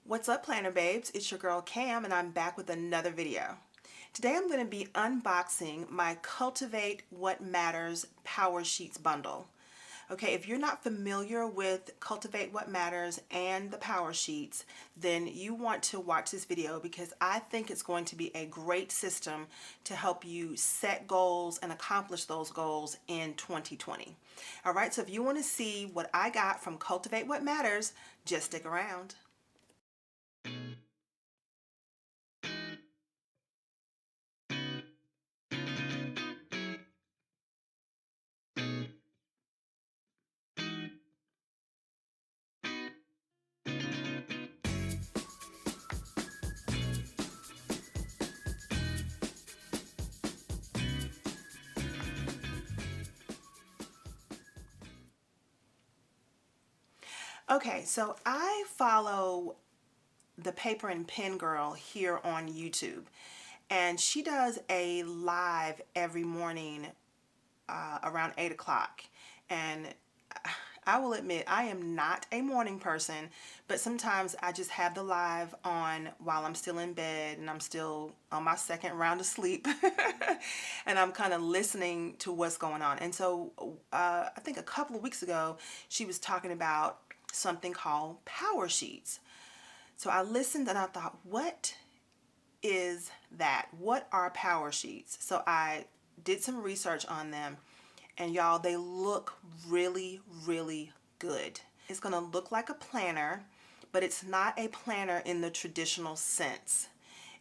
What's up, Planner Babes? It's your girl Cam, and I'm back with another video. Today I'm going to be unboxing my Cultivate What Matters Power Sheets bundle. Okay, if you're not familiar with Cultivate What Matters and the Power Sheets, then you want to watch this video because I think it's going to be a great system to help you set goals and accomplish those goals in 2020. All right, so if you want to see what I got from Cultivate What Matters, just stick around. Okay, so I follow the Paper and Pen Girl here on YouTube, and she does a live every morning around 8 o'clock. And I will admit, I am not a morning person, but sometimes I just have the live on while I'm still in bed and I'm still on my second round of sleep and I'm kind of listening to what's going on. And so I think a couple of weeks ago, she was talking about something called Power Sheets. So I listened and I thought, what is that? What are Power Sheets? So I did some research on them, and y'all, they look really, really good. It's going to look like a planner, but it's not a planner in the traditional sense.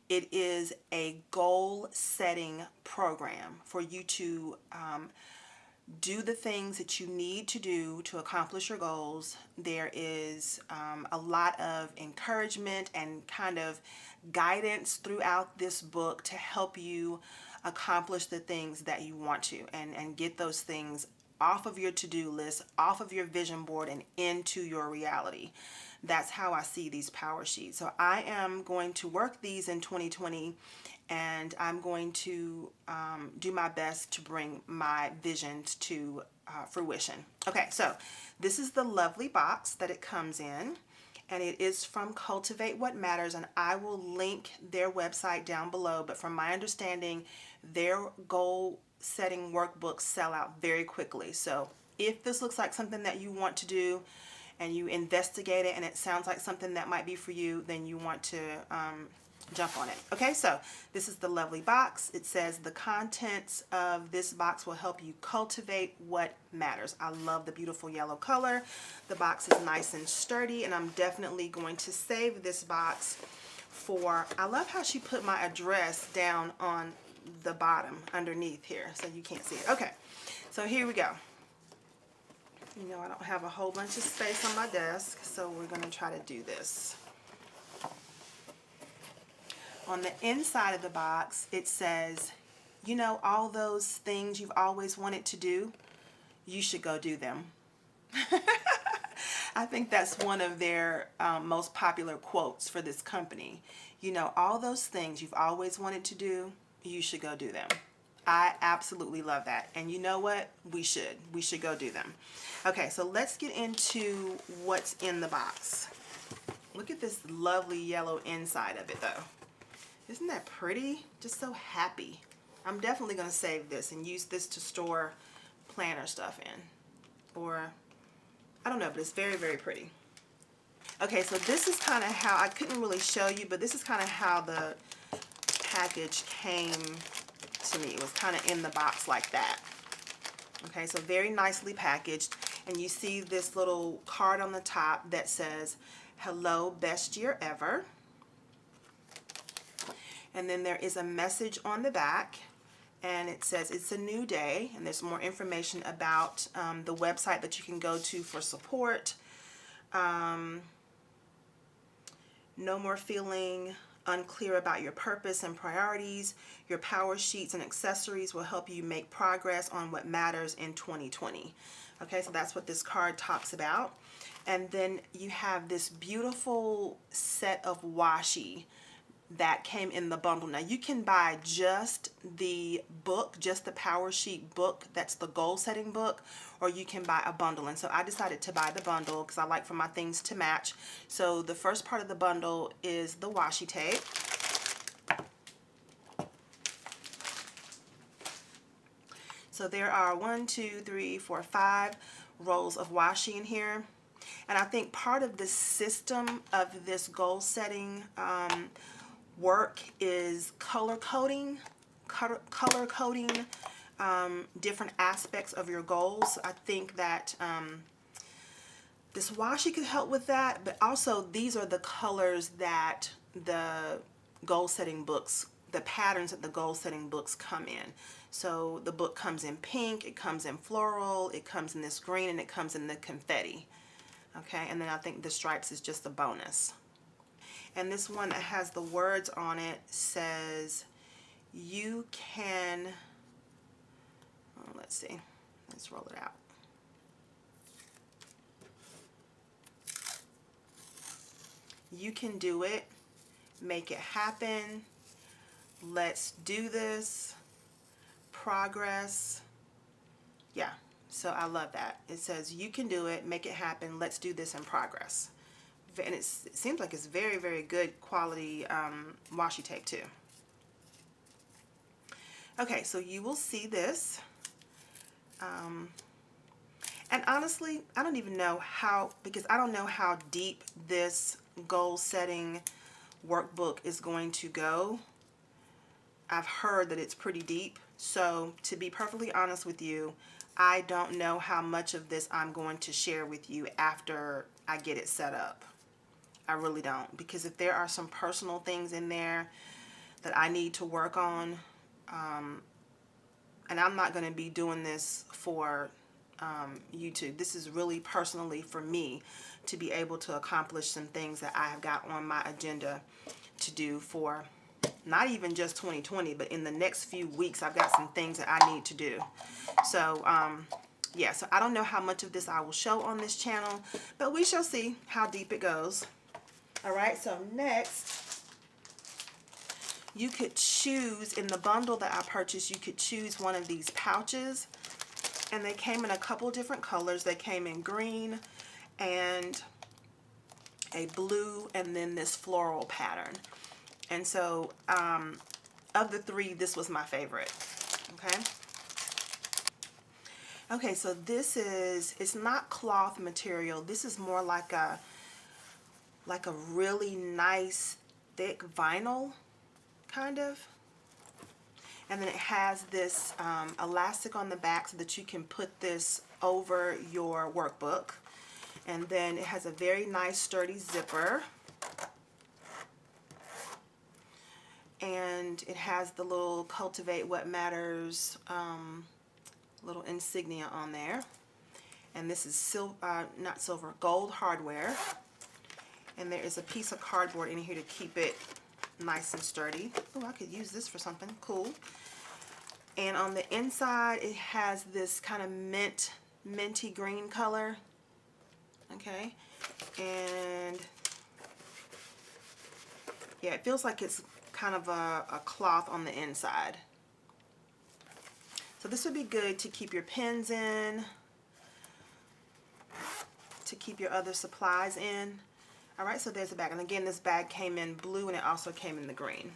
It is a goal setting program for you to do the things that you need to do to accomplish your goals. There is a lot of encouragement and kind of guidance throughout this book to help you accomplish the things that you want to and get those things off of your to-do list, off of your vision board, and into your reality. That's how I see these power sheets. So I am going to work these in 2020, and I'm going to do my best to bring my visions to fruition. Okay, so this is the lovely box that it comes in, and it is from Cultivate What Matters, and I will link their website down below. But from my understanding, their goal setting workbooks sell out very quickly. So if this looks like something that you want to do and you investigate it and it sounds like something that might be for you, then you want to jump on it. Okay, so this is the lovely box. It says the contents of this box will help you cultivate what matters. I love the beautiful yellow color. The box is nice and sturdy, and I'm definitely going to save this box for, I love how she put my address down on the bottom underneath here so you can't see it. Okay, so here we go. You know, I don't have a whole bunch of space on my desk, so we're going to try to do this. On the inside of the box, it says, you know, all those things you've always wanted to do, you should go do them. I think that's one of their most popular quotes for this company. You know, all those things you've always wanted to do, you should go do them. I absolutely love that. And you know what? We should go do them. Okay, so let's get into what's in the box. Look at this lovely yellow inside of it though. Isn't that pretty? Just so happy. I'm definitely going to save this and use this to store planner stuff in. Or, I don't know, but it's very, very pretty. Okay, so this is kind of how, I couldn't really show you, but this is kind of how the package came to me. It was kind of in the box like that. Okay, so very nicely packaged, and you see this little card on the top that says, hello, best year ever. And then there is a message on the back, and it says it's a new day, and there's more information about the website that you can go to for support. No more feeling unclear about your purpose and priorities. Your power sheets and accessories will help you make progress on what matters in 2020. Okay, so that's what this card talks about. And then you have this beautiful set of washi that came in the bundle. Now you can buy just the book, just the Power Sheet book, that's the goal setting book, or you can buy a bundle. And so I decided to buy the bundle because I like for my things to match. So the first part of the bundle is the washi tape. So there are 1, 2, 3, 4, 5 rolls of washi in here. And I think part of the system of this goal setting work is color coding different aspects of your goals. I think that this washi could help with that, but also these are the colors that the goal setting books, the patterns that the goal setting books come in. So the book comes in pink, it comes in floral, it comes in this green, and it comes in the confetti. Okay, and then I think the stripes is just a bonus. And this one that has the words on it says, you can, let's see, let's roll it out. You can do it, make it happen, let's do this, progress. Yeah, so I love that. It says, you can do it, make it happen, let's do this, in progress. And it seems like it's very, very good quality washi tape too. Okay, so you will see this. And honestly, I don't even know how, because I don't know how deep this goal setting workbook is going to go. I've heard that it's pretty deep. So to be perfectly honest with you, I don't know how much of this I'm going to share with you after I get it set up. I really don't, because if there are some personal things in there that I need to work on, and I'm not going to be doing this for YouTube. This is really personally for me to be able to accomplish some things that I have got on my agenda to do for not even just 2020, but in the next few weeks I've got some things that I need to do. So yeah, so I don't know how much of this I will show on this channel, but we shall see how deep it goes. All right, so next, you could choose, in the bundle that I purchased, you could choose one of these pouches, and they came in a couple different colors. They came in green and a blue, and then this floral pattern. And so of the three, this was my favorite. Okay. Okay, so this is, it's not cloth material. This is more like a really nice thick vinyl kind of. And then it has this elastic on the back so that you can put this over your workbook. And then it has a very nice sturdy zipper. And it has the little Cultivate What Matters little insignia on there. And this is not silver, gold hardware. And there is a piece of cardboard in here to keep it nice and sturdy. Oh, I could use this for something cool. And on the inside, it has this kind of minty green color. Okay. And yeah, it feels like it's kind of a cloth on the inside. So this would be good to keep your pens in, to keep your other supplies in. All right, so there's the bag. And again, this bag came in blue and it also came in the green.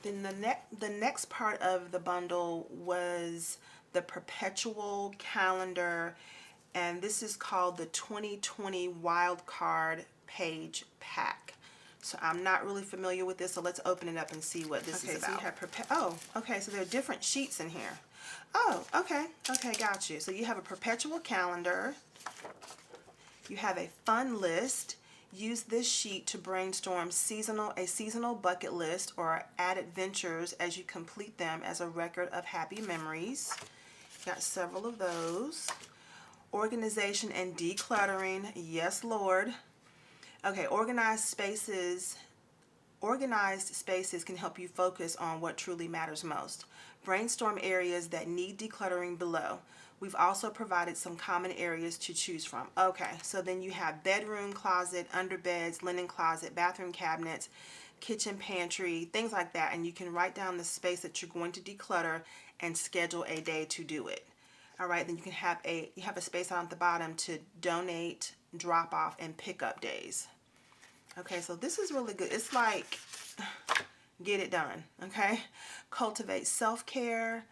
Then the next part of the bundle was the perpetual calendar, and this is called the 2020 Wild Card Page Pack. So I'm not really familiar with this, so let's open it up and see what this is about. So you have okay, so there are different sheets in here. Oh, okay, got you. So you have a perpetual calendar. You have a fun list. Use this sheet to brainstorm a seasonal bucket list or add adventures as you complete them as a record of happy memories. Got several of those. Organization and decluttering. Yes, Lord. Okay, organized spaces can help you focus on what truly matters most. Brainstorm areas that need decluttering below. We've also provided some common areas to choose from. Okay, so then you have bedroom, closet, underbeds, linen closet, bathroom cabinets, kitchen pantry, things like that. And you can write down the space that you're going to declutter and schedule a day to do it. All right, then you have a space on the bottom to donate, drop off, and pick up days. Okay, so this is really good. It's like, get it done, okay? Cultivate self-care.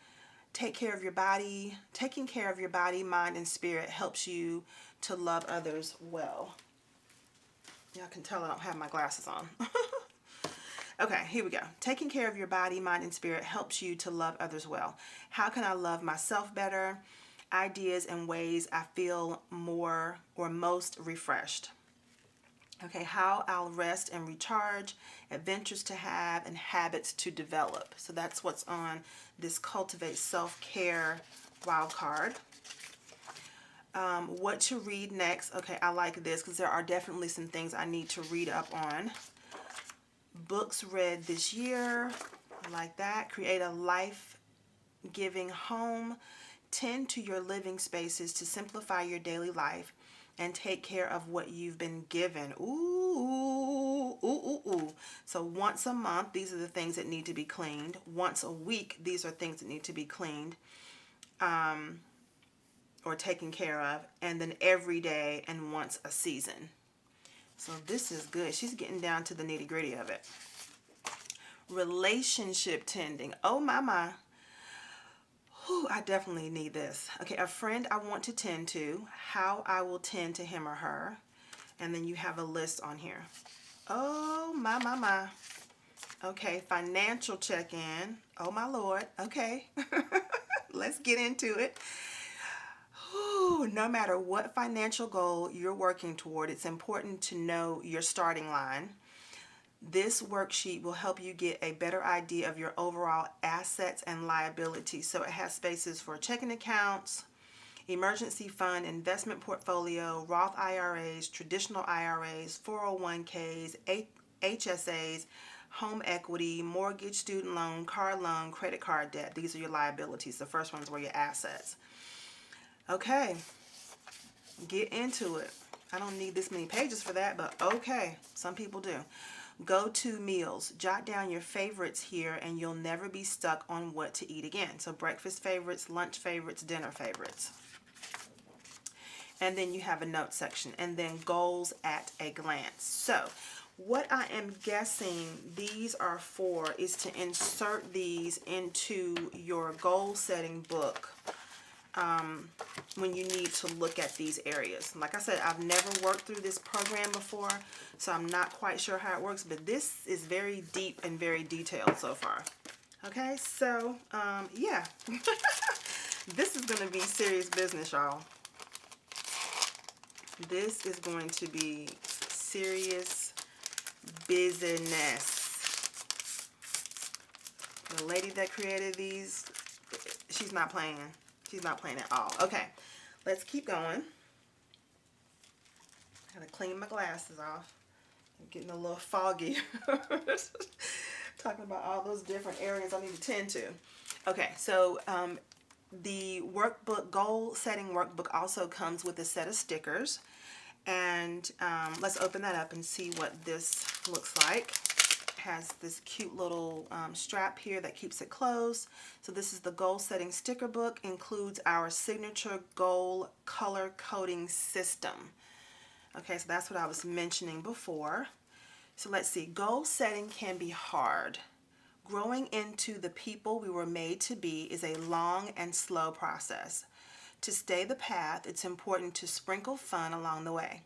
Take care of your body. Taking care of your body, mind, and spirit helps you to love others well. Y'all can tell I don't have my glasses on. Okay, here we go. Taking care of your body, mind, and spirit helps you to love others well. How can I love myself better? Ideas and ways I feel more or most refreshed. Okay, how I'll rest and recharge, adventures to have, and habits to develop. So that's what's on this Cultivate Self-Care wild card. What to read next. Okay, I like this because there are definitely some things I need to read up on. Books read this year. I like that. Create a life-giving home. Tend to your living spaces to simplify your daily life and take care of what you've been given. Ooh, ooh, ooh, ooh. So once a month, these are the things that need to be cleaned. Once a week, these are things that need to be cleaned or taken care of. And then every day and once a season. So this is good. She's getting down to the nitty-gritty of it. Relationship tending. Oh, my. Whew, I definitely need this. Okay, a friend I want to tend to, how I will tend to him or her, and then you have a list on here. Oh, my. Okay, financial check-in. Oh, my Lord. Okay, let's get into it. Whew, no matter what financial goal you're working toward, it's important to know your starting line. This worksheet will help you get a better idea of your overall assets and liabilities. So it has spaces for checking accounts, emergency fund, investment portfolio, Roth IRAs, traditional IRAs, 401ks, HSAs, home equity, mortgage, student loan, car loan, credit card debt. These are your liabilities. The first ones were your assets. Okay, get into it. I don't need this many pages for that, but okay, some people do. Go-to meals. Jot down your favorites here and you'll never be stuck on what to eat again. So breakfast favorites, lunch favorites, dinner favorites. And then you have a note section. And then goals at a glance. So what I am guessing these are for is to insert these into your goal setting book when you need to look at these areas. Like I said, I've never worked through this program before, so I'm not quite sure how it works, but this is very deep and very detailed so far. Okay, so yeah, this is going to be serious business, y'all. This is going to be serious business. The lady that created these, she's not playing. She's not playing at all. Okay, let's keep going. I gotta clean my glasses off. I'm getting a little foggy. Talking about all those different areas I need to tend to. Okay, so the workbook, goal setting workbook also comes with a set of stickers. And let's open that up and see what this looks like. Has this cute little strap here that keeps it closed. So this is the goal setting sticker book, includes our signature goal color coding system. Okay, so that's what I was mentioning before. So let's see, goal setting can be hard. Growing into the people we were made to be is a long and slow process. To stay the path, it's important to sprinkle fun along the way.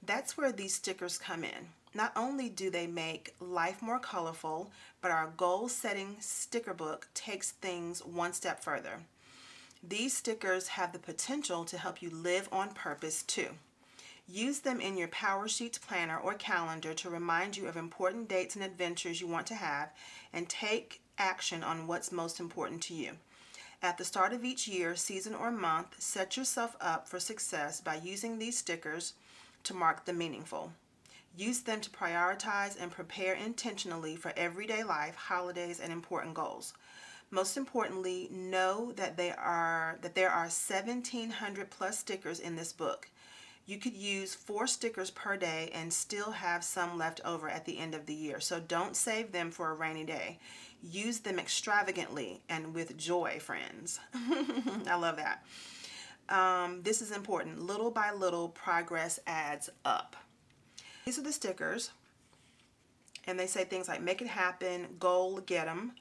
That's where these stickers come in. Not only do they make life more colorful, but our goal-setting sticker book takes things one step further. These stickers have the potential to help you live on purpose too. Use them in your Powersheets planner or calendar to remind you of important dates and adventures you want to have, and take action on what's most important to you. At the start of each year, season, or month, set yourself up for success by using these stickers to mark the meaningful. Use them to prioritize and prepare intentionally for everyday life, holidays, and important goals. Most importantly, know that there are 1,700 plus stickers in this book. You could use 4 stickers per day and still have some left over at the end of the year. So don't save them for a rainy day. Use them extravagantly and with joy, friends. I love that. This is important. Little by little, progress adds up. These are the stickers, and they say things like make it happen, goal, get them,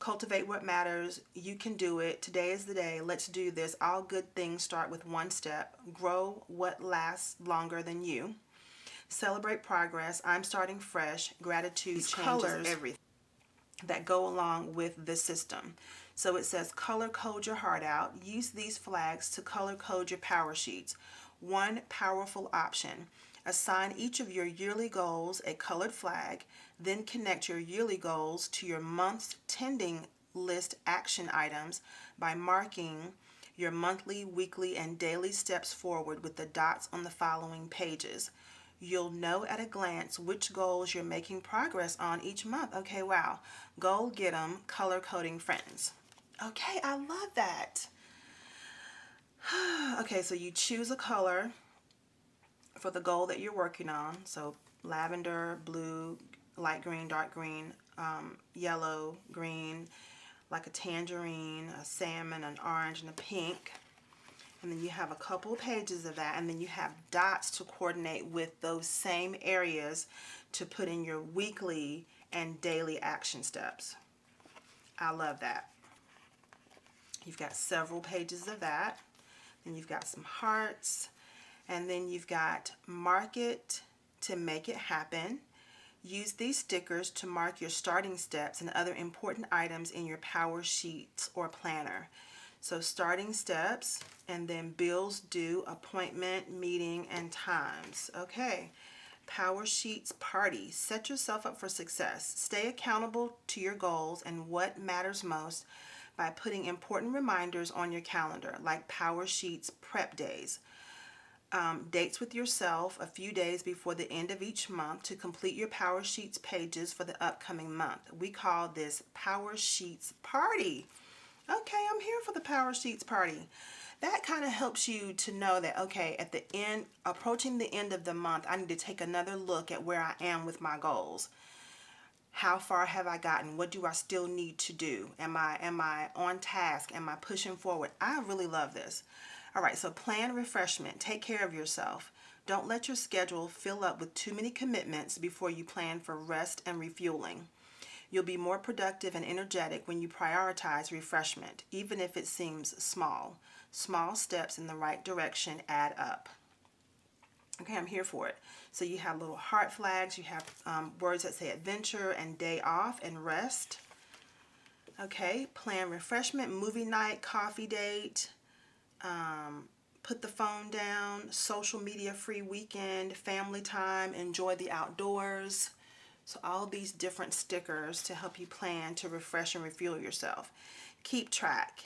cultivate what matters, you can do it, today is the day, let's do this, all good things start with one step, grow what lasts longer than you, celebrate progress, I'm starting fresh, gratitude changes everything that go along with the system. So it says color code your heart out. Use these flags to color code your power sheets. One powerful option. Assign each of your yearly goals a colored flag, then connect your yearly goals to your month's tending list action items by marking your monthly, weekly, and daily steps forward with the dots on the following pages. You'll know at a glance which goals you're making progress on each month. Okay, wow. Goal, get 'em, color coding friends. Okay, I love that. Okay, so you choose a color for the goal that you're working on. So lavender, blue, light green, dark green, yellow, green, like a tangerine, a salmon, an orange, and a pink. And then you have a couple pages of that, and then you have dots to coordinate with those same areas to put in your weekly and daily action steps. I love that. You've got several pages of that. Then you've got some hearts, and then you've got mark it to make it happen. Use these stickers to mark your starting steps and other important items in your power sheets or planner. So starting steps, and then bills due, appointment, meeting, and times. Okay. Power sheets party. Set yourself up for success. Stay accountable to your goals and what matters most by putting important reminders on your calendar, like power sheets prep days. Dates with yourself a few days before the end of each month to complete your power sheets pages for the upcoming month. We call this power sheets party. Okay, I'm here for the power sheets party. That kind of helps you to know that, okay, at the end, approaching the end of the month, I need to take another look at where I am with my goals. How far have I gotten? What do I still need to do? Am I on task? Am I pushing forward? I really love this. All right, so plan refreshment. Take care of yourself. Don't let your schedule fill up with too many commitments before you plan for rest and refueling. You'll be more productive and energetic when you prioritize refreshment, even if it seems small. Small steps in the right direction add up. Okay, I'm here for it. So you have little heart flags, you have words that say adventure and day off and rest. Okay, plan refreshment, movie night, coffee date, put the phone down, social media free weekend, family time, enjoy the outdoors. So all these different stickers to help you plan to refresh and refuel yourself. Keep track.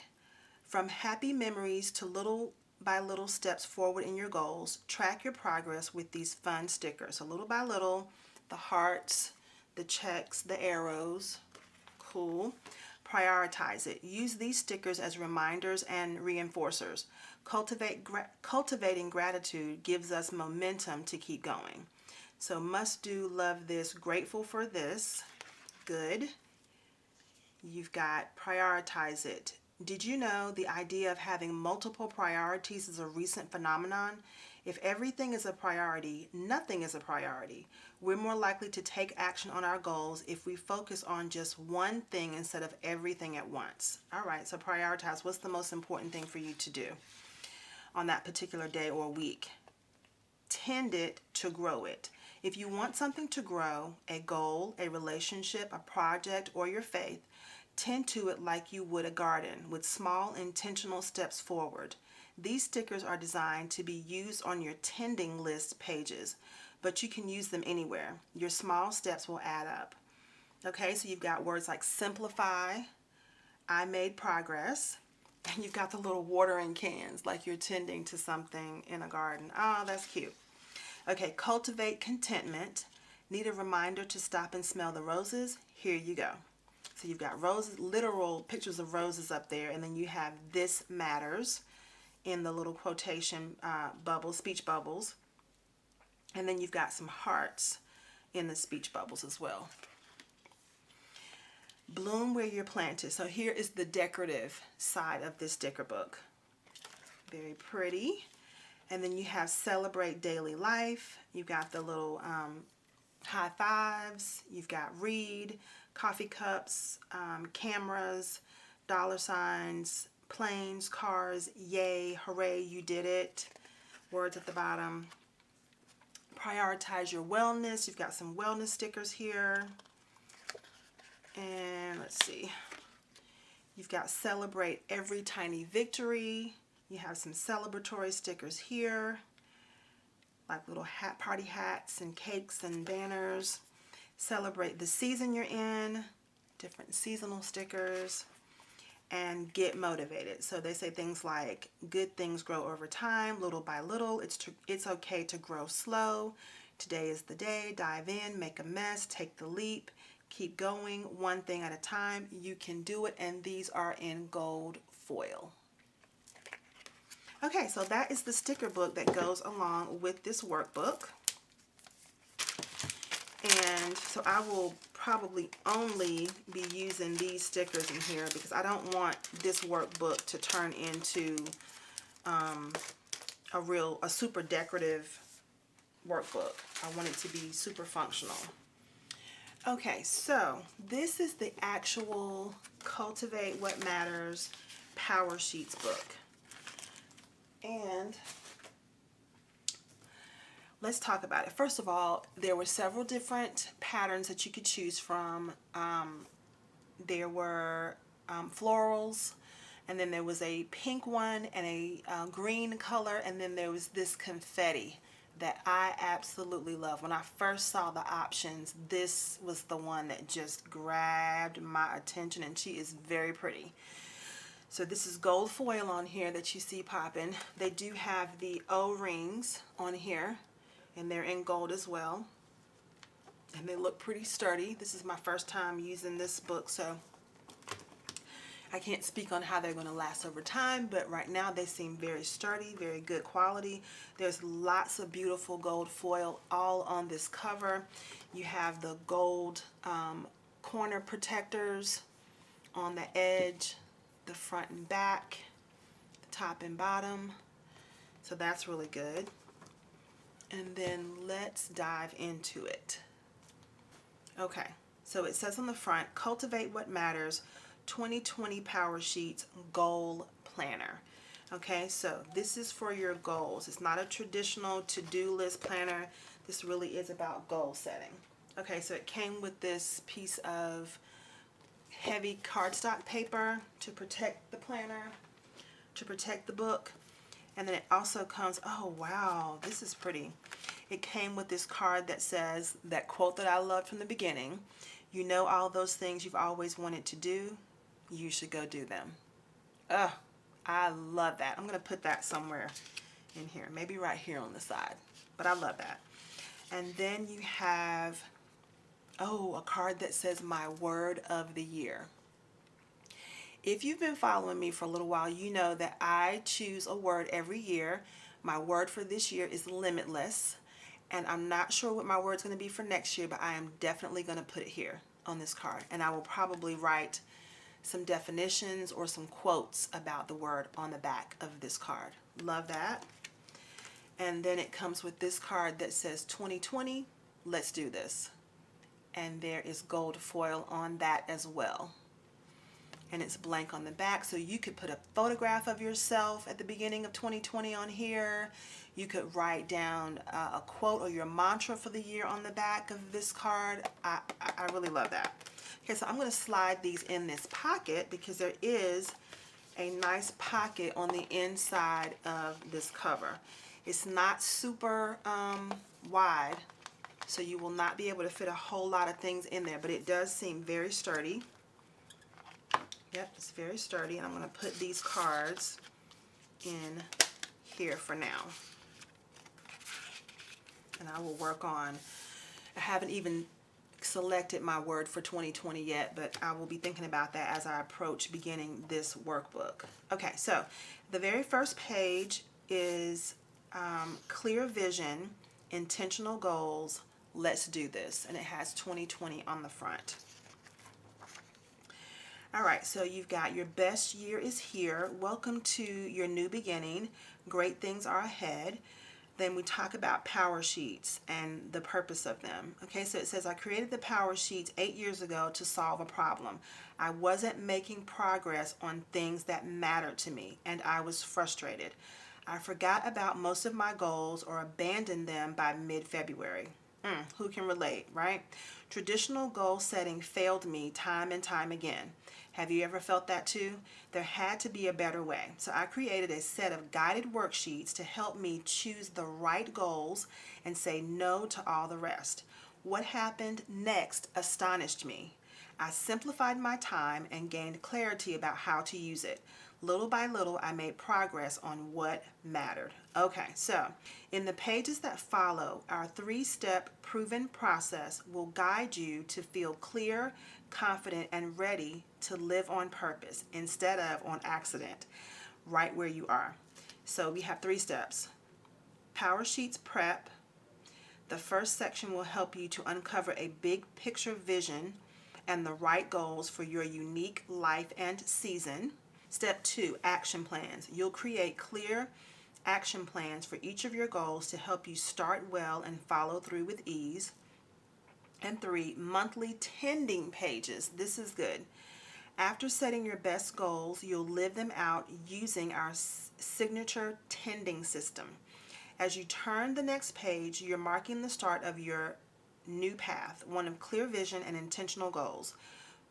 From happy memories to little by little steps forward in your goals, track your progress with these fun stickers. So little by little, the hearts, the checks, the arrows. Cool. Prioritize it. Use these stickers as reminders and reinforcers. Cultivating gratitude gives us momentum to keep going. So must do, love this, grateful for this. Good. You've got prioritize it. Did you know the idea of having multiple priorities is a recent phenomenon? If everything is a priority, nothing is a priority. We're more likely to take action on our goals if we focus on just one thing instead of everything at once. All right, so prioritize. What's the most important thing for you to do on that particular day or week? Tend it to grow it. If you want something to grow, a goal, a relationship, a project, or your faith, tend to it like you would a garden with small intentional steps forward. These stickers are designed to be used on your tending list pages, but you can use them anywhere. Your small steps will add up. Okay, so you've got words like simplify, I made progress, and you've got the little watering cans like you're tending to something in a garden. Oh, that's cute. Okay, cultivate contentment. Need a reminder to stop and smell the roses? Here you go. So you've got roses, literal pictures of roses up there, and then you have "This matters" in the little quotation bubbles, speech bubbles. And then you've got some hearts in the speech bubbles as well. Bloom where you're planted. So here is the decorative side of this sticker book. Very pretty. And then you have Celebrate Daily Life. You've got the little high fives. You've got read, coffee cups, cameras, dollar signs, planes, cars, yay, hooray, you did it. Words at the bottom. Prioritize your wellness. You've got some wellness stickers here. And let's see. You've got Celebrate Every Tiny Victory. You have some celebratory stickers here, like little party hats and cakes and banners. Celebrate the season you're in. Different seasonal stickers. And get motivated. So they say things like, good things grow over time, little by little. It's okay to grow slow. Today is the day. Dive in, make a mess, take the leap, keep going, one thing at a time. You can do it. And these are in gold foil. Okay, so that is the sticker book that goes along with this workbook. And so I will probably only be using these stickers in here because I don't want this workbook to turn into a super decorative workbook. I want it to be super functional. Okay, so this is the actual Cultivate What Matters Power Sheets book. And let's talk about it. First of all, there were several different patterns that you could choose from. There were florals, and then there was a pink one and a green color, and then there was this confetti that I absolutely love. When I first saw the options, this was the one that just grabbed my attention, and she is very pretty. So this is gold foil on here that you see popping. They do have the O-rings on here, and they're in gold as well. And they look pretty sturdy. This is my first time using this book, so I can't speak on how they're going to last over time, but right now they seem very sturdy, very good quality. There's lots of beautiful gold foil all on this cover. You have the gold corner protectors on the edge, the front and back, the top and bottom. So that's really good. And then let's dive into it. Okay, so it says on the front, Cultivate What Matters 2020 Power Sheets Goal Planner. Okay, so this is for your goals. It's not a traditional to-do list planner. This really is about goal setting. Okay, so it came with this piece of heavy cardstock paper to protect the planner, to protect the book. And then it also comes, oh wow, this is pretty. It came with this card that says, that quote that I loved from the beginning, you know all those things you've always wanted to do, you should go do them. Ugh, I love that. I'm going to put that somewhere in here, maybe right here on the side, but I love that. And then you have, oh, a card that says my word of the year. If you've been following me for a little while, you know that I choose a word every year. My word for this year is limitless. And I'm not sure what my word's going to be for next year, but I am definitely going to put it here on this card. And I will probably write some definitions or some quotes about the word on the back of this card. Love that. And then it comes with this card that says 2020, let's do this. And there is gold foil on that as well. And it's blank on the back, so you could put a photograph of yourself at the beginning of 2020 on here. You could write down a quote or your mantra for the year on the back of this card. I really love that. Okay, so I'm going to slide these in this pocket because there is a nice pocket on the inside of this cover. It's not super wide, so you will not be able to fit a whole lot of things in there, but it does seem very sturdy. Yep, it's very sturdy, and I'm going to put these cards in here for now. And I will work on, I haven't even selected my word for 2020 yet, but I will be thinking about that as I approach beginning this workbook. Okay, so the very first page is clear vision, intentional goals, let's do this. And it has 2020 on the front. All right, so you've got your best year is here. Welcome to your new beginning. Great things are ahead. Then we talk about power sheets and the purpose of them. Okay, so it says, I created the power sheets 8 years ago to solve a problem. I wasn't making progress on things that mattered to me, and I was frustrated. I forgot about most of my goals or abandoned them by mid-February. Who can relate, right? Traditional goal setting failed me time and time again. Have you ever felt that too? There had to be a better way. So I created a set of guided worksheets to help me choose the right goals and say no to all the rest. What happened next astonished me. I simplified my time and gained clarity about how to use it. Little by little, I made progress on what mattered. Okay, so in the pages that follow, our 3-step proven process will guide you to feel clear, confident, and ready to live on purpose instead of on accident, right where you are. So we have 3 steps. Power Sheets prep. The first section will help you to uncover a big picture vision and the right goals for your unique life and season. Step 2, action plans. You'll create clear action plans for each of your goals to help you start well and follow through with ease. And 3, monthly tending pages. This is good. After setting your best goals, you'll live them out using our signature tending system. As you turn the next page, you're marking the start of your new path, one of clear vision and intentional goals.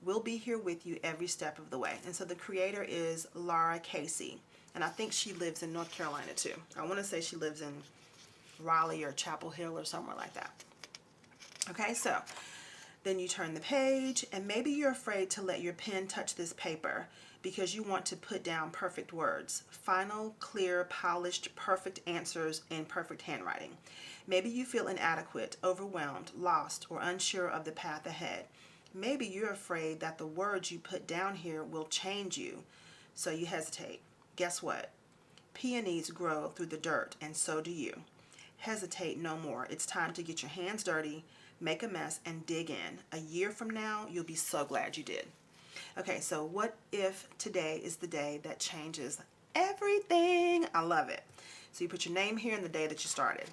We'll be here with you every step of the way. And so the creator is Laura Casey. And I think she lives in North Carolina too. I want to say she lives in Raleigh or Chapel Hill or somewhere like that. Okay, so then you turn the page, and maybe you're afraid to let your pen touch this paper because you want to put down perfect words, final, clear, polished, perfect answers in perfect handwriting. Maybe you feel inadequate, overwhelmed, lost, or unsure of the path ahead. Maybe you're afraid that the words you put down here will change you, so you hesitate. Guess what? Peonies grow through the dirt, and so do you. Hesitate no more. It's time to get your hands dirty, make a mess, and dig in. A year from now, you'll be so glad you did. Okay, so what if today is the day that changes everything? I love it. So you put your name here and the day that you started.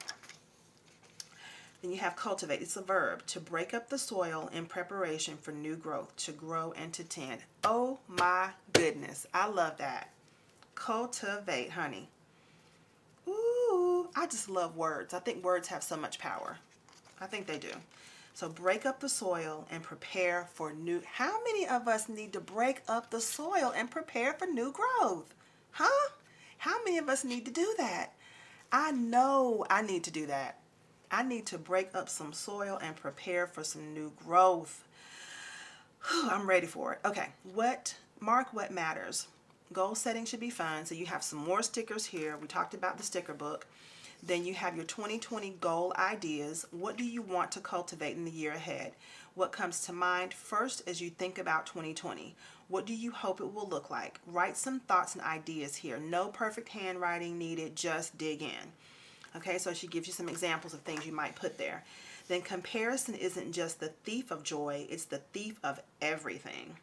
Then you have cultivate. It's a verb, to break up the soil in preparation for new growth, to grow and to tend. Oh my goodness, I love that. Cultivate, honey. Ooh, I just love words. I think words have so much power. I think they do. So break up the soil and prepare for new. How many of us need to break up the soil and prepare for new growth? Huh? How many of us need to do that? I know I need to do that. I need to break up some soil and prepare for some new growth. Whew, I'm ready for it. Okay, mark what matters. Goal setting should be fun. So you have some more stickers here. We talked about the sticker book. Then you have your 2020 goal ideas. What do you want to cultivate in the year ahead? What comes to mind first as you think about 2020? What do you hope it will look like? Write some thoughts and ideas here. No perfect handwriting needed, just dig in. Okay, so she gives you some examples of things you might put there. Then comparison isn't just the thief of joy, it's the thief of everything.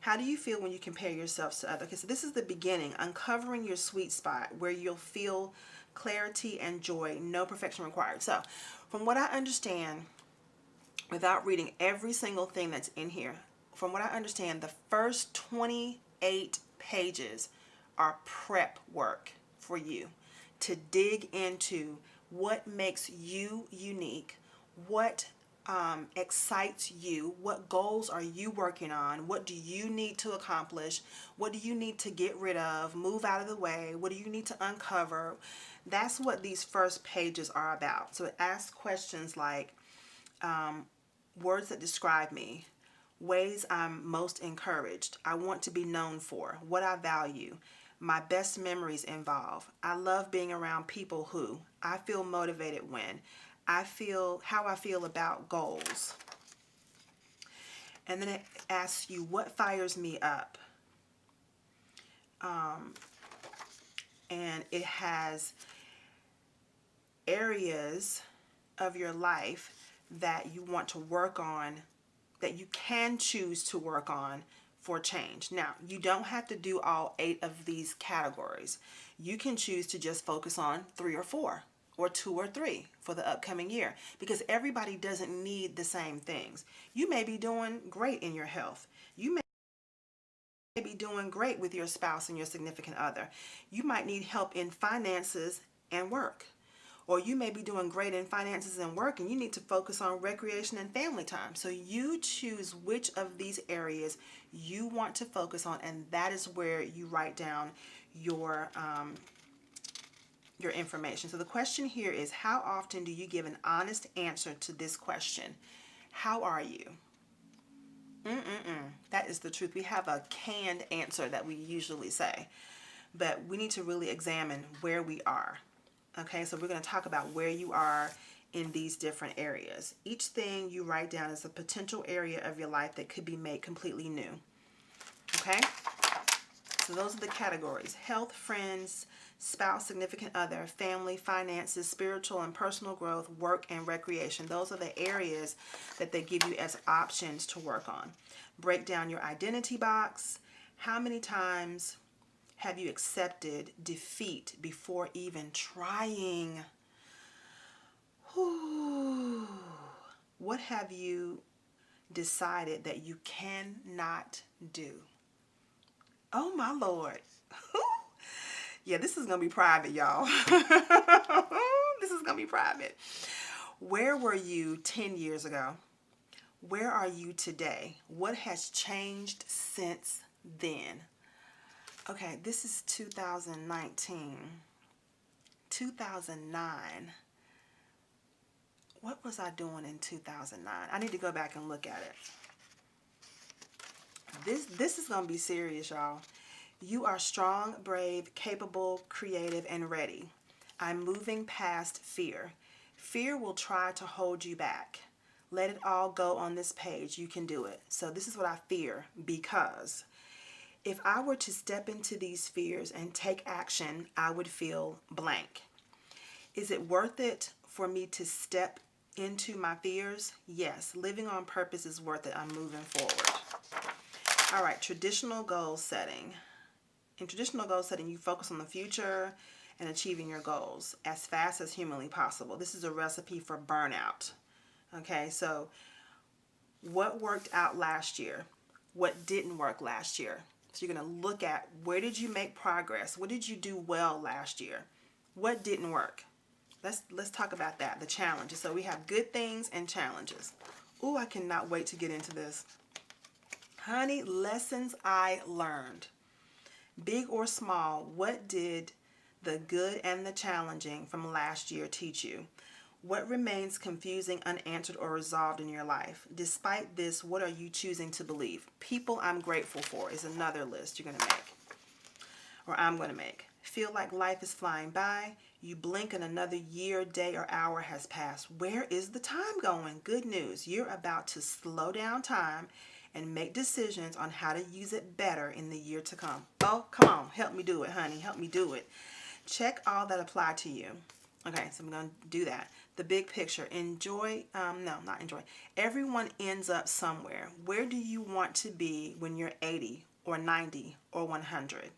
How do you feel when you compare yourself to others? Okay, so this is the beginning, uncovering your sweet spot where you'll feel clarity and joy, no perfection required. So from what I understand, without reading every single thing that's in here, from what I understand, the first 28 pages are prep work for you to dig into what makes you unique, what excites you, what goals are you working on, what do you need to accomplish, what do you need to get rid of, move out of the way, what do you need to uncover. That's what these first pages are about. So it asks questions like words that describe me, ways I'm most encouraged, I want to be known for, what I value, my best memories involve, I love being around people who, I feel motivated when, how I feel about goals. And then it asks you, what fires me up? And it has areas of your life that you want to work on, that you can choose to work on for change. Now, you don't have to do all 8 of these categories. You can choose to just focus on 3 or 4 or 2 or 3 for the upcoming year, because everybody doesn't need the same things. You may be doing great in your health. You may be doing great with your spouse and your significant other. You might need help in finances and work. Or you may be doing great in finances and work and you need to focus on recreation and family time. So you choose which of these areas you want to focus on, and that is where you write down your information. So the question here is, how often do you give an honest answer to this question? How are you? That is the truth. We have a canned answer that we usually say, but we need to really examine where we are. Okay, so we're going to talk about where you are in these different areas. Each thing you write down is a potential area of your life that could be made completely new. Okay, so those are the categories: health, friends, spouse, significant other, family, finances, spiritual and personal growth, work, and recreation. Those are the areas that they give you as options to work on. Break down your identity box. How many times have you accepted defeat before even trying? Whew. What have you decided that you cannot do? Oh my Lord. Yeah, this is going to be private, y'all. This is going to be private. Where were you 10 years ago? Where are you today? What has changed since then? Okay, this is 2019. 2009. What was I doing in 2009? I need to go back and look at it. This is going to be serious, y'all. You are strong, brave, capable, creative, and ready. I'm moving past fear. Fear will try to hold you back. Let it all go on this page. You can do it. So this is what I fear, because if I were to step into these fears and take action, I would feel blank. Is it worth it for me to step into my fears? Yes. Living on purpose is worth it. I'm moving forward. All right, traditional goal setting. In traditional goal setting, you focus on the future and achieving your goals as fast as humanly possible. This is a recipe for burnout. Okay, so what worked out last year? What didn't work last year? So you're going to look at, where did you make progress? What did you do well last year? What didn't work? Let's talk about that, the challenges. So we have good things and challenges. Ooh, I cannot wait to get into this. Honey, lessons I learned. Big or small, what did the good and the challenging from last year teach you? What remains confusing, unanswered, or resolved in your life? Despite this, what are you choosing to believe? People I'm grateful for is another list you're going to make, or I'm going to make. Feel like life is flying by. You blink and another year, day, or hour has passed. Where is the time going? Good news. You're about to slow down time and make decisions on how to use it better in the year to come. Oh, come on. Help me do it, honey. Help me do it. Check all that apply to you. Okay, so I'm going to do that. The big picture. Enjoy. No, not enjoy. Everyone ends up somewhere. Where do you want to be when you're 80 or 90 or 100?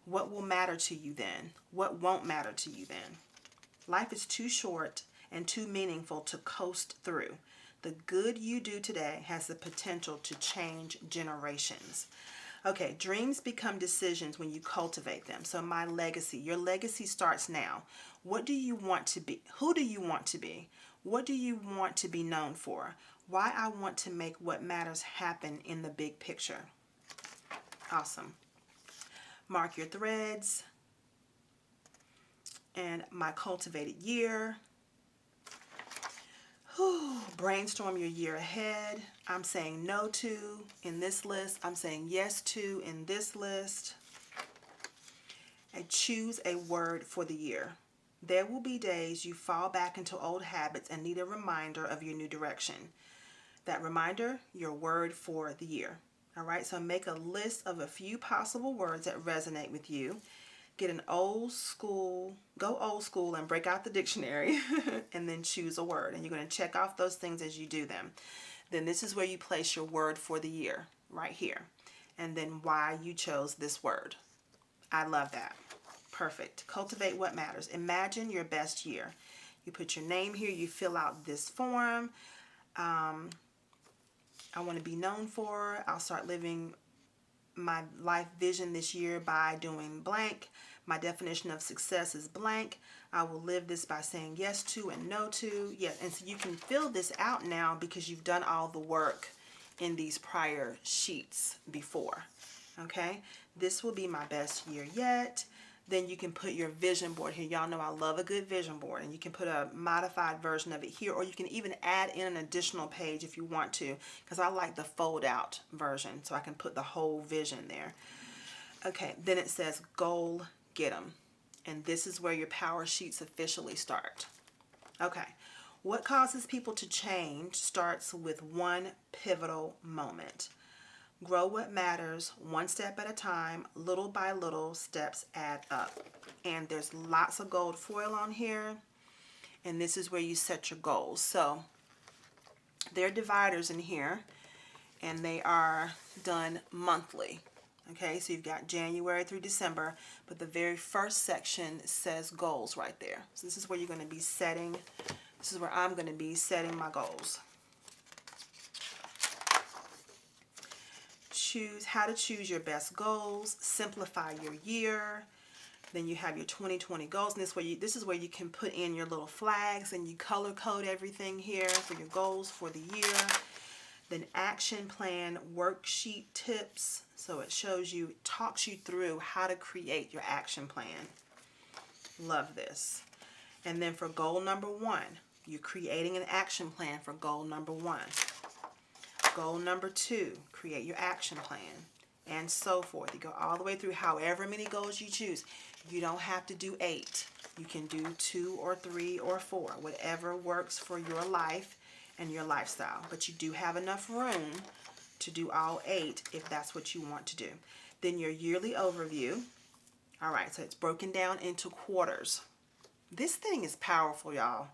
What will matter to you then? What won't matter to you then? Life is too short and too meaningful to coast through. The good you do today has the potential to change generations. Okay, dreams become decisions when you cultivate them. So my legacy, your legacy starts now. What do you want to be? Who do you want to be? What do you want to be known for? Why I want to make what matters happen in the big picture. Awesome. Mark your threads. And my cultivated year. Brainstorm your year ahead. I'm saying no to in this list. I'm saying yes to in this list. And choose a word for the year. There will be days you fall back into old habits and need a reminder of your new direction. That reminder, your word for the year. All right, so make a list of a few possible words that resonate with you. Get an old school, go old school and break out the dictionary and then choose a word. And you're going to check off those things as you do them. Then this is where you place your word for the year, right here. And then why you chose this word. I love that. Perfect. Cultivate what matters. Imagine your best year. You put your name here, you fill out this form. I want to be known for. I'll start living my life vision this year by doing blank. My definition of success is blank. I will live this by saying yes to and no to. Yes, and so you can fill this out now because you've done all the work in these prior sheets before. Okay, this will be my best year yet. Then you can put your vision board here. Y'all know I love a good vision board, and you can put a modified version of it here, or you can even add in an additional page if you want to, because I like the fold out version, so I can put the whole vision there. Okay, then it says goal get 'em, and this is where your power sheets officially start. Okay, what causes people to change starts with one pivotal moment. Grow what matters, one step at a time, little by little, steps add up. And there's lots of gold foil on here, and this is where you set your goals. So there are dividers in here, and they are done monthly. Okay, so you've got January through December, but the very first section says goals right there. So this is where you're going to be setting, this is where I'm going to be setting my goals. Choose how to choose your best goals, simplify your year. Then you have your 2020 goals, and this is where you can put in your little flags, and you color code everything here for your goals for the year. Then action plan worksheet tips, so it shows you, talks you through how to create your action plan. Love this. And then for goal number 1, you're creating an action plan for goal number 1. Goal number 2, create your action plan, and so forth. You go all the way through however many goals you choose. You don't have to do 8. You can do 2 or 3 or 4, whatever works for your life and your lifestyle. But you do have enough room to do all 8 if that's what you want to do. Then your yearly overview. All right, so it's broken down into quarters. This thing is powerful, y'all.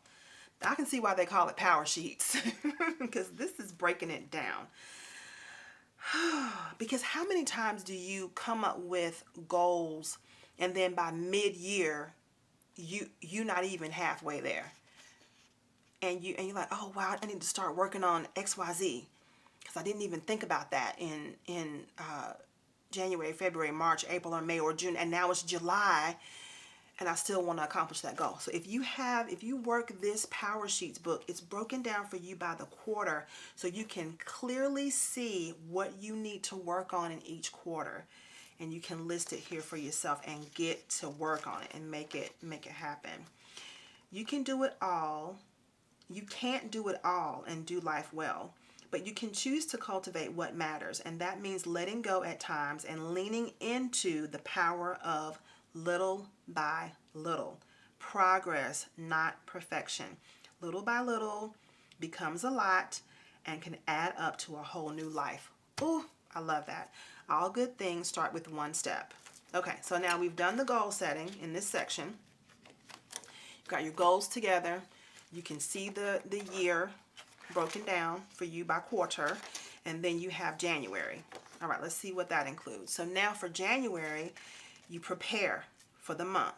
I can see why they call it power sheets because this is breaking it down. Because how many times do you come up with goals and then by mid-year you're not even halfway there, and you're like, oh wow, I need to start working on XYZ because I didn't even think about that in January, February, March, April, or May, or June, and now it's July, and I still want to accomplish that goal. So if you work this Power Sheets book, it's broken down for you by the quarter, so you can clearly see what you need to work on in each quarter, and you can list it here for yourself and get to work on it and make it happen. You can do it all. You can't do it all and do life well, but you can choose to cultivate what matters, and that means letting go at times and leaning into the power of little by little. Progress, not perfection. Little by little becomes a lot and can add up to a whole new life. Ooh, I love that. All good things start with one step. Okay, so now we've done the goal setting in this section. You've got your goals together. You can see the year broken down for you by quarter, and then you have January. All right, let's see what that includes. So now for January, you prepare for the month.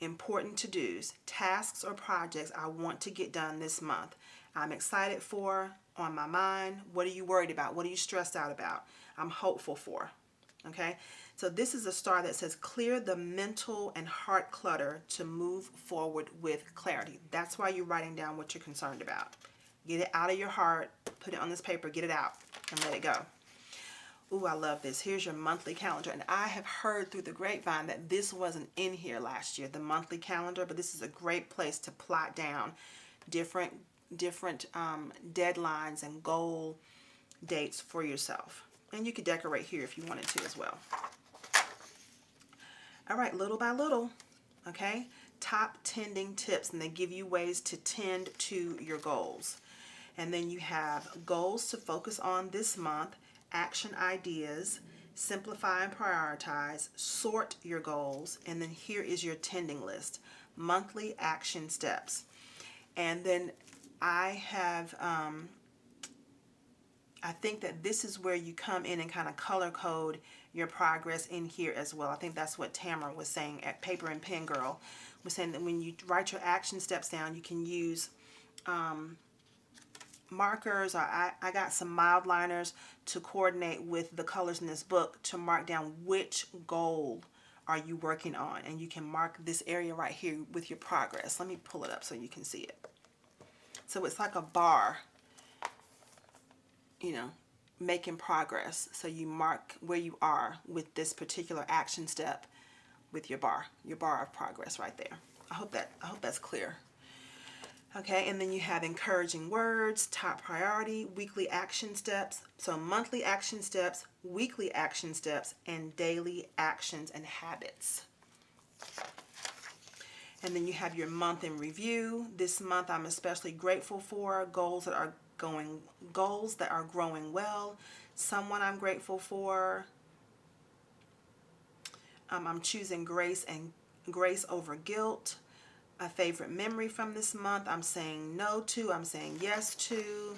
Important to-dos, tasks or projects I want to get done this month. I'm excited for, on my mind. What are you worried about? What are you stressed out about? I'm hopeful for. Okay, so this is a star that says clear the mental and heart clutter to move forward with clarity. That's why you're writing down what you're concerned about. Get it out of your heart, put it on this paper, get it out, and let it go. Ooh, I love this. Here's your monthly calendar. And I have heard through the grapevine that this wasn't in here last year, the monthly calendar, but this is a great place to plot down different deadlines and goal dates for yourself. And you could decorate here if you wanted to as well. All right, little by little, okay? Top tending tips, and they give you ways to tend to your goals. And then you have goals to focus on this month, action ideas, simplify and prioritize, sort your goals, and then here is your tending list, monthly action steps. And then I have, I think that this is where you come in and kind of color code your progress in here as well. I think that's what Tamara was saying at Paper and Pen Girl, was saying that when you write your action steps down, you can use markers, or I got some mild liners to coordinate with the colors in this book to mark down which goal are you working on, and you can mark this area right here with your progress. Let me pull it up so you can see it. So it's like a bar, you know, making progress. So you mark where you are with this particular action step with your bar of progress right there. I hope that's clear. Okay, and then you have encouraging words, top priority, weekly action steps. So monthly action steps, weekly action steps, and daily actions and habits. And then you have your month in review. This month I'm especially grateful for goals that are growing well. Someone I'm grateful for. I'm choosing grace over guilt. A favorite memory from this month I'm saying no to, I'm saying yes to.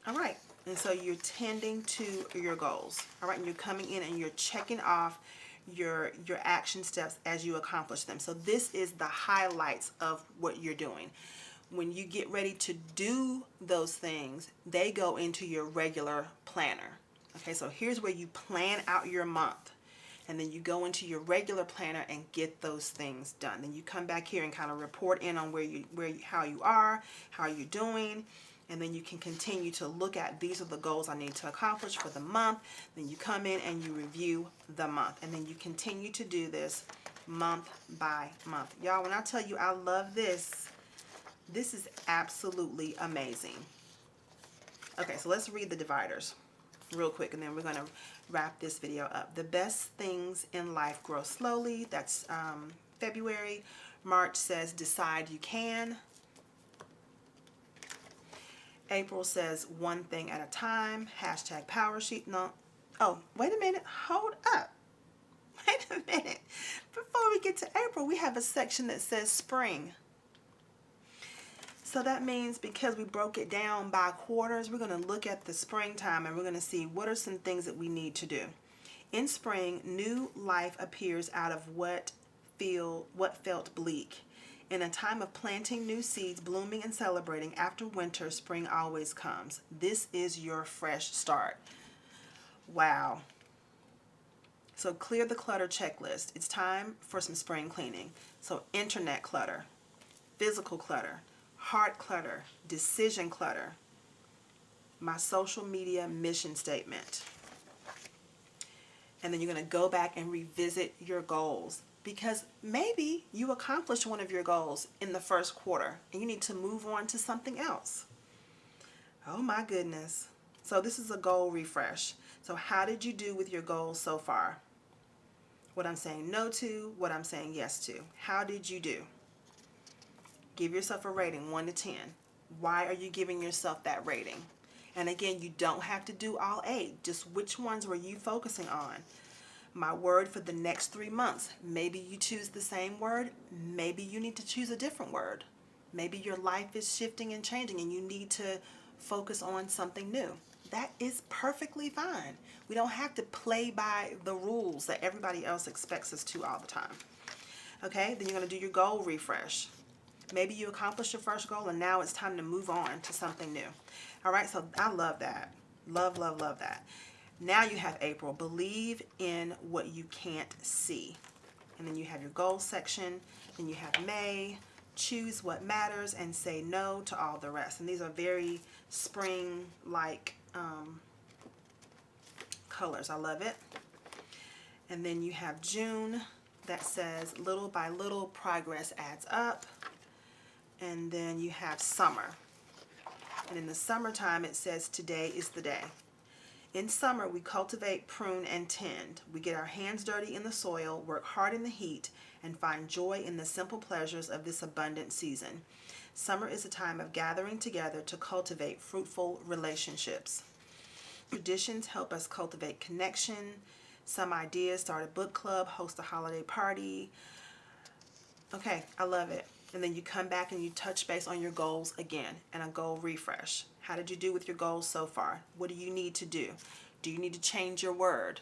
All right, and so you're tending to your goals. All right, and you're coming in and you're checking off your action steps as you accomplish them. So this is the highlights of what you're doing. When you get ready to do those things, they go into your regular planner. Okay, so here's where you plan out your month. And then you go into your regular planner and get those things done. Then you come back here and kind of report in on how you are, how you're doing, and then you can continue to look at, these are the goals I need to accomplish for the month. Then you come in and you review the month, and then you continue to do this month by month. Y'all, when I tell you I love this, this is absolutely amazing. Okay, so let's read the dividers real quick, and then we're going to wrap this video up. The best things in life grow slowly. That's February. March says decide you can. April says one thing at a time. Hashtag power sheet. No. Oh, wait a minute. Hold up. Wait a minute. Before we get to April, we have a section that says spring. So that means because we broke it down by quarters, we're going to look at the springtime and we're going to see what are some things that we need to do. In spring, new life appears out of what felt bleak. In a time of planting new seeds, blooming and celebrating, after winter, spring always comes. This is your fresh start. Wow. So clear the clutter checklist. It's time for some spring cleaning. So internet clutter, physical clutter, heart clutter, decision clutter, my social media mission statement. And then you're going to go back and revisit your goals, because maybe you accomplished one of your goals in the first quarter and you need to move on to something else. Oh my goodness. So this is a goal refresh. So how did you do with your goals so far? What I'm saying no to, what I'm saying yes to. How did you do? Give yourself a rating, 1 to 10. Why are you giving yourself that rating? And again, you don't have to do all 8. Just which ones were you focusing on? My word for the next 3 months. Maybe you choose the same word. Maybe you need to choose a different word. Maybe your life is shifting and changing and you need to focus on something new. That is perfectly fine. We don't have to play by the rules that everybody else expects us to all the time. Okay, then you're going to do your goal refresh. Maybe you accomplished your first goal and now it's time to move on to something new. All right, so I love that. Love, love, love that. Now you have April. Believe in what you can't see. And then you have your goals section. Then you have May. Choose what matters and say no to all the rest. And these are very spring-like colors. I love it. And then you have June that says little by little progress adds up. And then you have summer. And in the summertime it says today is the day. In summer, we cultivate, prune, and tend. We get our hands dirty in the soil, work hard in the heat, and find joy in the simple pleasures of this abundant season. Summer is a time of gathering together to cultivate fruitful relationships. Traditions help us cultivate connection. Some ideas: start a book club, host a holiday party. Okay, I love it. And then you come back and you touch base on your goals again and a goal refresh. How did you do with your goals so far? What do you need to do? Do you need to change your word?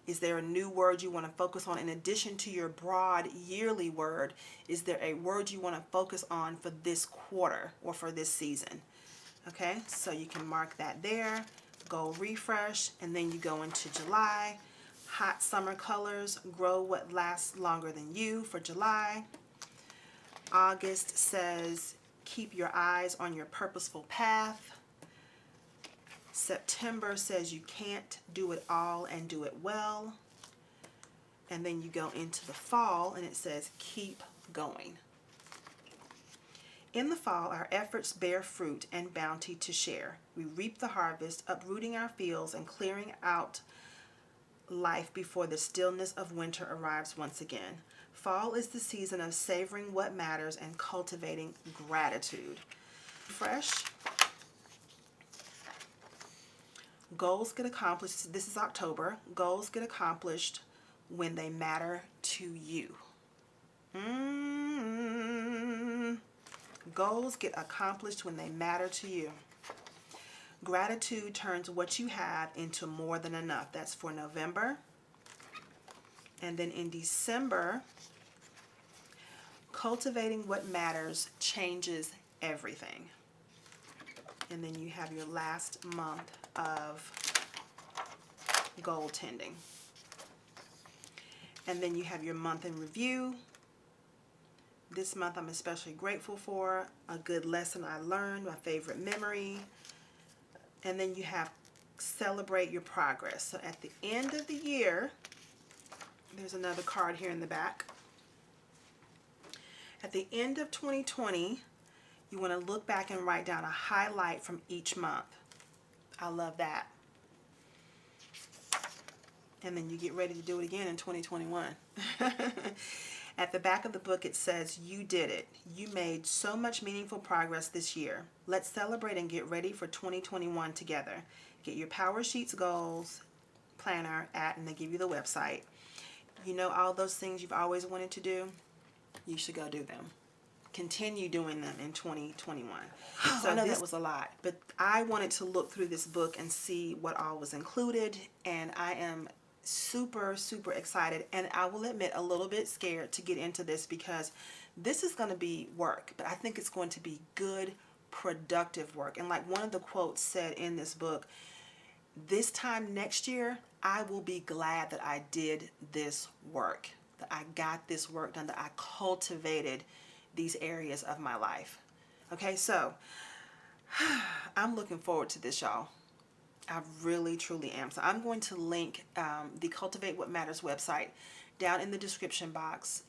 Is there a new word you want to focus on in addition to your broad yearly word? Is there a word you want to focus on for this quarter or for this season? Okay, so you can mark that there, goal refresh, and then you go into July. Hot summer colors, grow what lasts longer than you for July. August says, keep your eyes on your purposeful path. September says you can't do it all and do it well. And then you go into the fall and it says keep going. In the fall, our efforts bear fruit and bounty to share. We reap the harvest, uprooting our fields and clearing out life before the stillness of winter arrives once again. Fall is the season of savoring what matters and cultivating gratitude. Fresh. Goals get accomplished. This is October. Goals get accomplished when they matter to you. Goals get accomplished when they matter to you. Gratitude turns what you have into more than enough. That's for November. And then in December, cultivating what matters changes everything. And then you have your last month of goaltending. And then you have your month in review. This month I'm especially grateful for a good lesson I learned, my favorite memory. And then you have celebrate your progress. So at the end of the year, there's another card here in the back. At the end of 2020, you want to look back and write down a highlight from each month. I love that. And then you get ready to do it again in 2021. At the back of the book it says, you did it. You made so much meaningful progress this year. Let's celebrate and get ready for 2021 together. Get your Power Sheets goals planner and they give you the website. You know, all those things you've always wanted to do, you should go do them. Continue doing them in 2021. So I know that was a lot, but I wanted to look through this book and see what all was included, and I am super excited, and I will admit a little bit scared to get into this because this is going to be work, but I think it's going to be good, productive work. And like one of the quotes said in this book, this time next year I will be glad that I did this work, that I got this work done, that I cultivated these areas of my life. Okay, so I'm looking forward to this, y'all. I really truly am. So I'm going to link the Cultivate What Matters website down in the description box.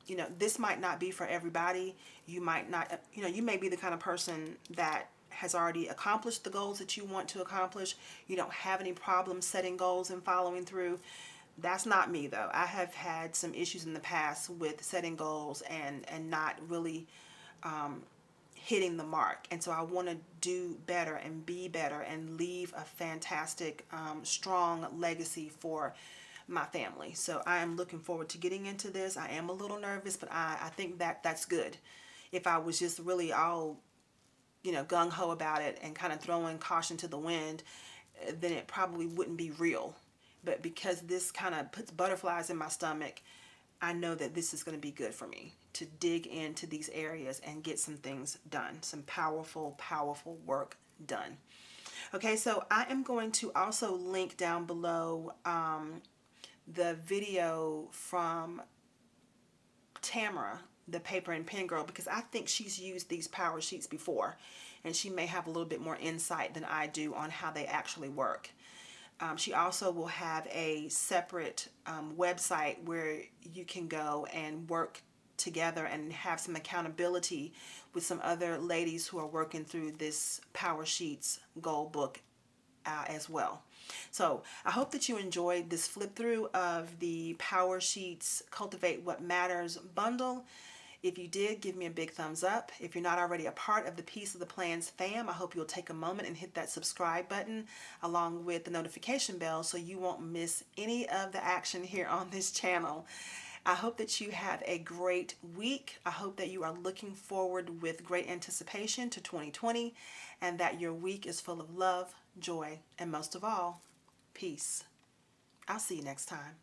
You know, this might not be for everybody. You might not, you know, you may be the kind of person that has already accomplished the goals that you want to accomplish. You don't have any problems setting goals and following through. That's not me though. I have had some issues in the past with setting goals and not really hitting the mark. And so I want to do better and be better and leave a fantastic, strong legacy for my family. So I am looking forward to getting into this. I am a little nervous, but I think that that's good. If I was just really all, you know, gung-ho about it and kind of throwing caution to the wind, then it probably wouldn't be real. But because this kind of puts butterflies in my stomach, I know that this is going to be good for me to dig into these areas and get some things done, some powerful work done. Okay, so I am going to also link down below the video from Tamara, the Paper and Pen Girl, because I think she's used these power sheets before and she may have a little bit more insight than I do on how they actually work. She also will have a separate website where you can go and work together and have some accountability with some other ladies who are working through this Power Sheets goal book as well. So I hope that you enjoyed this flip through of the Power Sheets Cultivate What Matters bundle. If you did, give me a big thumbs up. If you're not already a part of the Piece of the Plans fam, I hope you'll take a moment and hit that subscribe button along with the notification bell so you won't miss any of the action here on this channel. I hope that you have a great week. I hope that you are looking forward with great anticipation to 2020 and that your week is full of love, joy, and most of all, peace. I'll see you next time.